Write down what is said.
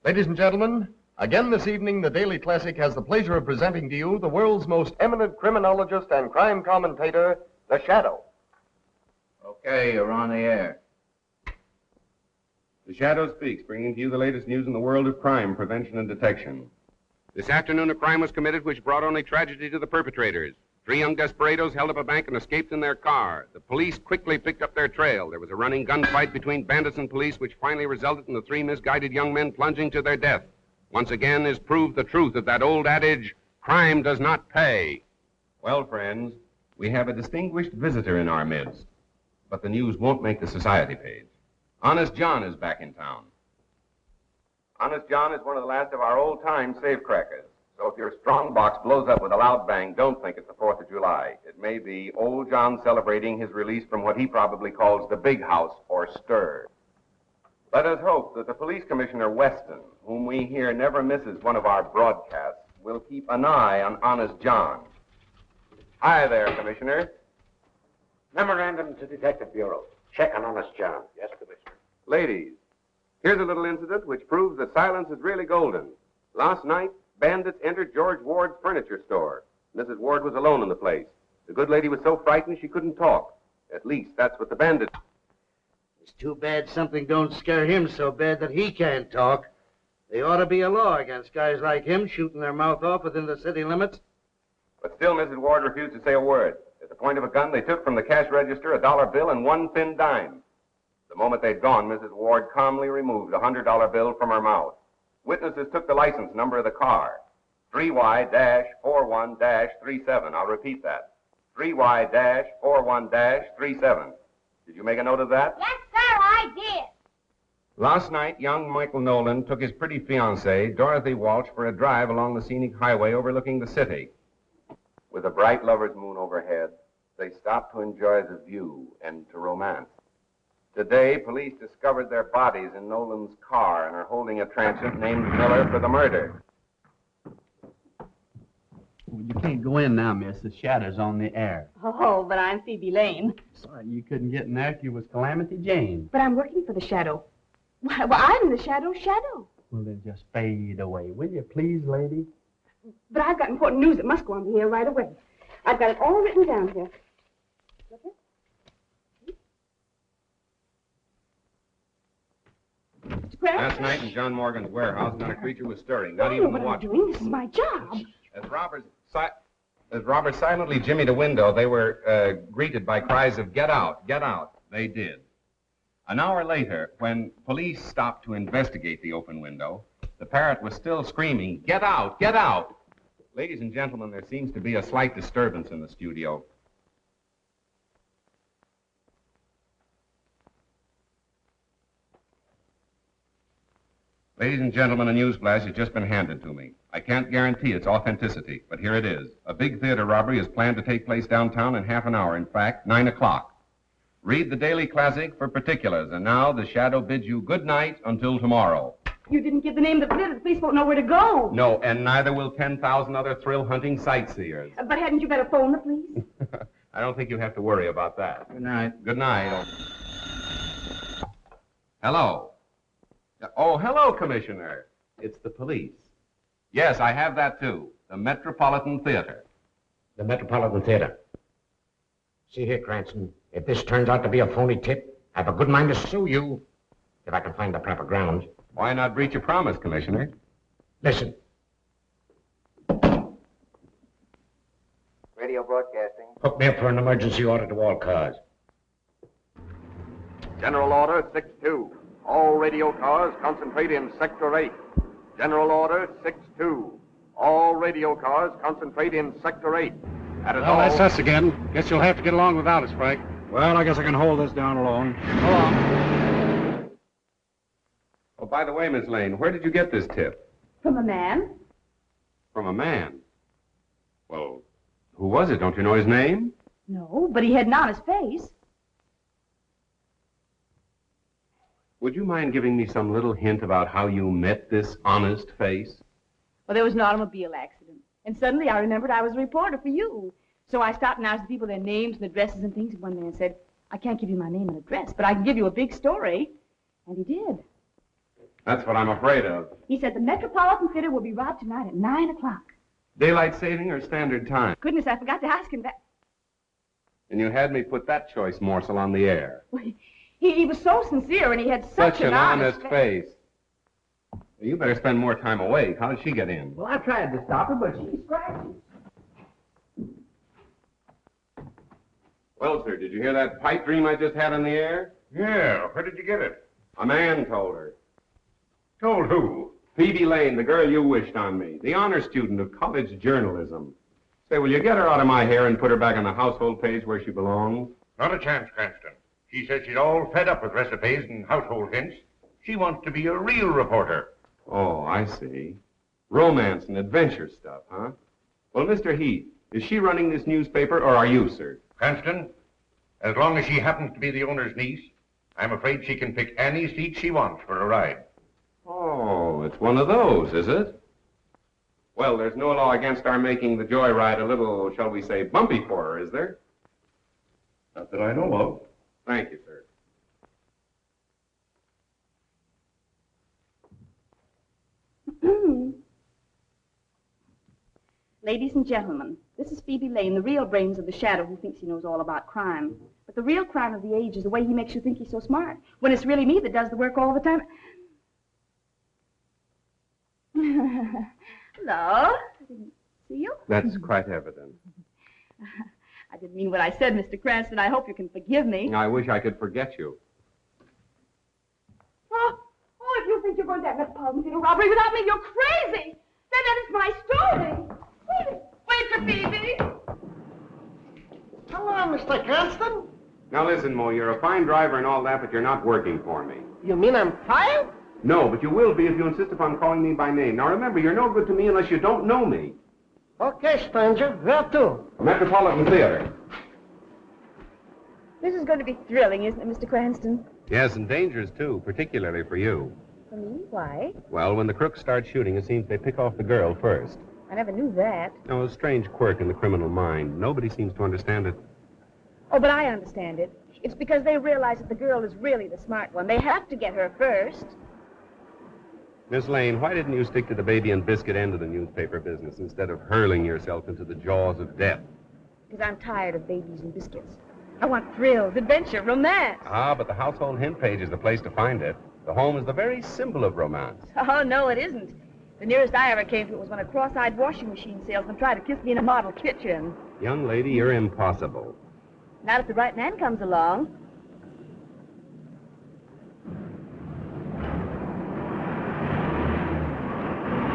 Ladies and gentlemen, again this evening, the Daily Classic has the pleasure of presenting to you the world's most eminent criminologist and crime commentator, the Shadow. Okay, you're on the air. The Shadow speaks, bringing to you the latest news in the world of crime, prevention, and detection. This afternoon, a crime was committed which brought only tragedy to the perpetrators. 3 young desperados held up a bank and escaped in their car. The police quickly picked up their trail. There was a running gunfight between bandits and police, which finally resulted in the 3 misguided young men plunging to their death. Once again is proved the truth of that old adage, crime does not pay. Well, friends, we have a distinguished visitor in our midst, but the news won't make the society page. Honest John is back in town. Honest John is one of the last of our old-time safecrackers. So if your strong box blows up with a loud bang, don't think it's the 4th of July. It may be old John celebrating his release from what he probably calls the big house or stir. Let us hope that the police commissioner Weston, whom we hear never misses one of our broadcasts, will keep an eye on Honest John. Hi there, Commissioner. Memorandum to Detective Bureau. Check on Honest John. Yes, Commissioner. Ladies, here's a little incident which proves that silence is really golden. Last night, bandits entered George Ward's furniture store. Mrs. Ward was alone in the place. The good lady was so frightened she couldn't talk. At least, that's what the bandits... It's too bad something don't scare him so bad that he can't talk. There ought to be a law against guys like him shooting their mouth off within the city limits. But still, Mrs. Ward refused to say a word. At the point of a gun, they took from the cash register a $1 bill and 1 thin dime. The moment they'd gone, Mrs. Ward calmly removed a $100 bill from her mouth. Witnesses took the license number of the car, 3Y-41-37. I'll repeat that, 3Y-41-37. Did you make a note of that? Yes, sir, I did. Last night, young Michael Nolan took his pretty fiancée, Dorothy Walsh, for a drive along the scenic highway overlooking the city. With a bright lover's moon overhead, they stopped to enjoy the view and to romance. Today, police discovered their bodies in Nolan's car and are holding a transient named Miller for the murder. Well, you can't go in now, miss. The Shadow's on the air. Oh, but I'm Phoebe Lane. Sorry you couldn't get in there if you was Calamity Jane. But I'm working for the Shadow. Well, I'm the Shadow. Well, then just fade away, will you, please, lady? But I've got important news that must go on the air right away. I've got it all written down here. Look it. Last night in John Morgan's warehouse, not a creature was stirring, not even the watchman. What am I doing? This is my job. As Robert silently jimmied a window, they were greeted by cries of, "Get out, get out." They did. An hour later, when police stopped to investigate the open window, the parrot was still screaming, "Get out, get out." Ladies and gentlemen, there seems to be a slight disturbance in the studio. Ladies and gentlemen, a news flash has just been handed to me. I can't guarantee its authenticity, but here it is. A big theater robbery is planned to take place downtown in half an hour. In fact, 9 o'clock. Read the Daily Classic for particulars. And now, the Shadow bids you good night until tomorrow. You didn't give the name of the theater. The police won't know where to go. No, and neither will 10,000 other thrill-hunting sightseers. But hadn't you better phone the police? I don't think you have to worry about that. Good night. Good night. Hello. Oh, hello, Commissioner. It's the police. Yes, I have that, too. The Metropolitan Theater. The Metropolitan Theater. See here, Cranston, if this turns out to be a phony tip, I have a good mind to sue you if I can find the proper grounds. Why not breach a promise, Commissioner? Listen. Radio broadcasting. Hook me up for an emergency order to all cars. General Order 6-2. All radio cars concentrate in Sector 8. General Order 6-2. All radio cars concentrate in Sector 8. Well, that's us again. Guess you'll have to get along without us, Frank. Well, I guess I can hold this down alone. Go on. Oh, by the way, Miss Lane, where did you get this tip? From a man. From a man? Well, who was it? Don't you know his name? No, but he had an honest face. Would you mind giving me some little hint about how you met this honest face? Well, there was an automobile accident. And suddenly I remembered I was a reporter for you. So I stopped and asked the people their names and addresses and things. And one man said, I can't give you my name and address, but I can give you a big story. And he did. That's what I'm afraid of. He said the Metropolitan Theater will be robbed tonight at 9 o'clock. Daylight saving or standard time? Goodness, I forgot to ask him that. And you had me put that choice morsel on the air. He was so sincere, and he had such an honest face. Well, you better spend more time awake. How did she get in? Well, I tried to stop her, but she scratched. Well, sir, did you hear that pipe dream I just had on the air? Yeah, where did you get it? A man told her. Told who? Phoebe Lane, the girl you wished on me, the honor student of college journalism. Say, will you get her out of my hair and put her back on the household page where she belongs? Not a chance, Cranston. She says she's all fed up with recipes and household hints. She wants to be a real reporter. Oh, I see. Romance and adventure stuff, huh? Well, Mr. Heath, is she running this newspaper, or are you, sir? Cranston, as long as she happens to be the owner's niece, I'm afraid she can pick any seat she wants for a ride. Oh, it's one of those, is it? Well, there's no law against our making the joyride a little, shall we say, bumpy for her, is there? Not that I know of. Thank you, sir. Ladies and gentlemen, this is Phoebe Lane, the real brains of the Shadow who thinks he knows all about crime. But the real crime of the age is the way he makes you think he's so smart, when it's really me that does the work all the time. Hello? I didn't see you. That's quite evident. I didn't mean what I said, Mr. Cranston. I hope you can forgive me. I wish I could forget you. Oh, if you think you're going to have Metropolitan Theater robbery without me, you're crazy. That is my story. Wait for Phoebe. Hello, Mr. Cranston. Now listen, Mo, you're a fine driver and all that, but you're not working for me. You mean I'm fired? No, but you will be if you insist upon calling me by name. Now remember, you're no good to me unless you don't know me. Okay, stranger. Where to? Metropolitan Theater. This is going to be thrilling, isn't it, Mr. Cranston? Yes, and dangerous, too, particularly for you. For me? Why? Well, when the crooks start shooting, it seems they pick off the girl first. I never knew that. Oh, a strange quirk in the criminal mind. Nobody seems to understand it. Oh, but I understand it. It's because they realize that the girl is really the smart one. They have to get her first. Miss Lane, why didn't you stick to the baby and biscuit end of the newspaper business instead of hurling yourself into the jaws of death? Because I'm tired of babies and biscuits. I want thrills, adventure, romance. Ah, but the household hint page is the place to find it. The home is the very symbol of romance. Oh, no, it isn't. The nearest I ever came to it was when a cross-eyed washing machine salesman tried to kiss me in a model kitchen. Young lady, you're impossible. Not if the right man comes along.